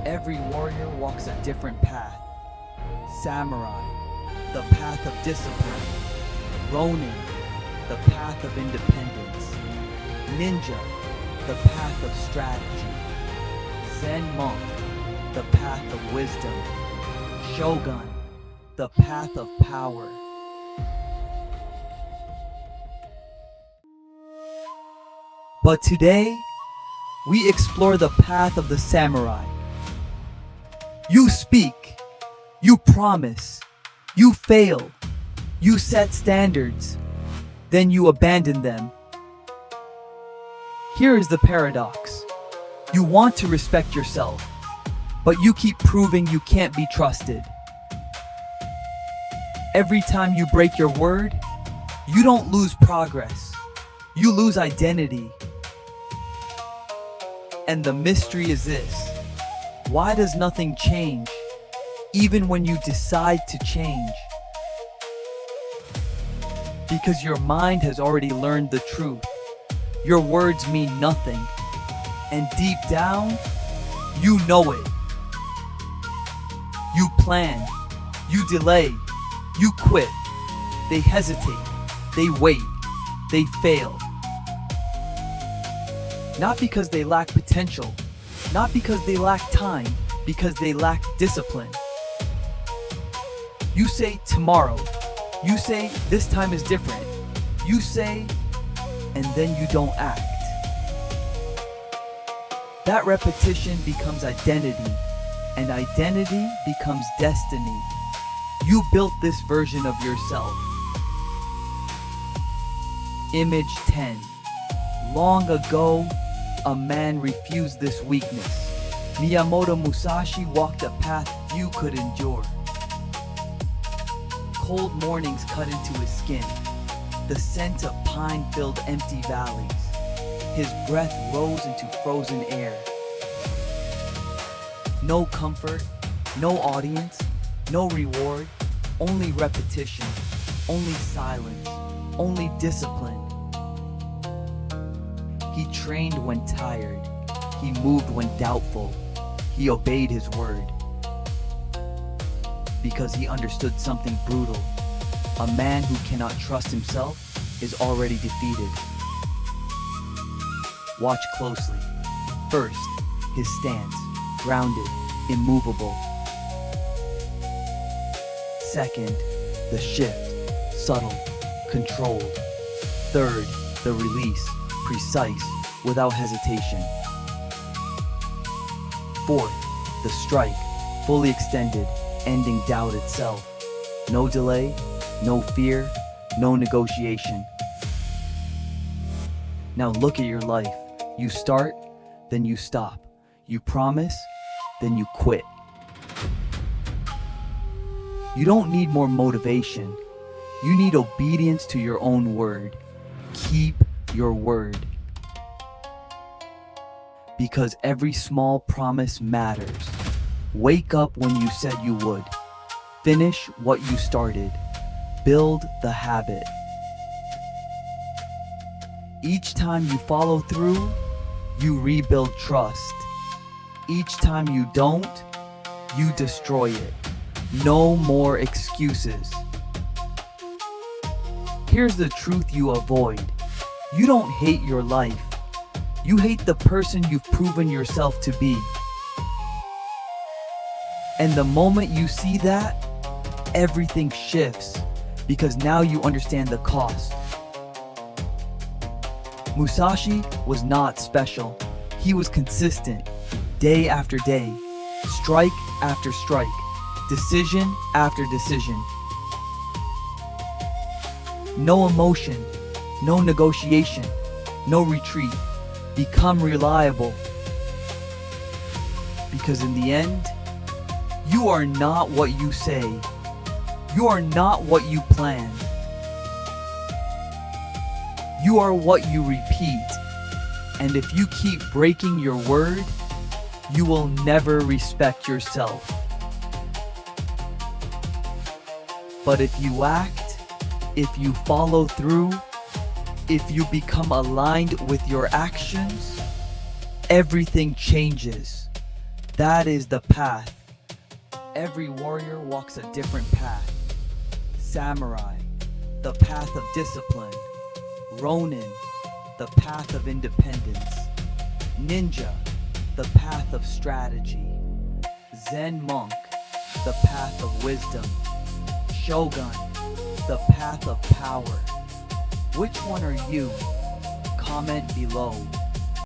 Every warrior walks a different path. Samurai, the path of discipline. Ronin, the path of independence. Ninja, the path of strategy. Zen Monk, the path of wisdom. Shogun, the path of power. But today, we explore the path of the samurai. You speak, you promise, you fail, you set standards, then you abandon them. Here is the paradox. You want to respect yourself, but you keep proving you can't be trusted. Every time you break your word, you don't lose progress, you lose identity. And the mystery is this: why does nothing change, even when you decide to change? Because your mind has already learned the truth. Your words mean nothing, and deep down, you know it. You plan, you delay, you quit. They hesitate, they wait, they fail. Not because they lack potential, not because they lack time, because they lack discipline. You say tomorrow, you say this time is different, you say, and then you don't act. That repetition becomes identity, and identity becomes destiny. You built this version of yourself. Image 10. Long ago, a man refused this weakness. Miyamoto Musashi walked a path few could endure. Cold mornings cut into his skin. The scent of pine filled empty valleys. His breath rose into frozen air. No comfort, no audience, no reward, only repetition, only silence, only discipline. He trained when tired. He moved when doubtful. He obeyed his word. Because he understood something brutal. A man who cannot trust himself is already defeated. Watch closely. First, his stance, grounded, immovable. Second, the shift, subtle, controlled. Third, the release, precise, without hesitation. Fourth, the strike, fully extended, ending doubt itself. No delay, no fear, no negotiation. Now look at your life. You start, then you stop. You promise, then you quit. You don't need more motivation. You need obedience to your own word. Keep your word. Because every small promise matters. Wake up when you said you would. Finish what you started. Build the habit. Each time you follow through, you rebuild trust. Each time you don't, you destroy it. No more excuses. Here's the truth you avoid. You don't hate your life. You hate the person you've proven yourself to be. And the moment you see that, everything shifts, because now you understand the cost. Musashi was not special. He was consistent, day after day, strike after strike, decision after decision. No emotion, no negotiation, no retreat. Become reliable. Because in the end, you are not what you say. You are not what you plan. You are what you repeat. And if you keep breaking your word, you will never respect yourself. But if you act, if you follow through, if you become aligned with your actions, everything changes. That is the path. Every warrior walks a different path. Samurai, the path of discipline. Ronin, the path of independence. Ninja, the path of strategy. Zen Monk, the path of wisdom. Shogun, the path of power. Which one are you? Comment below.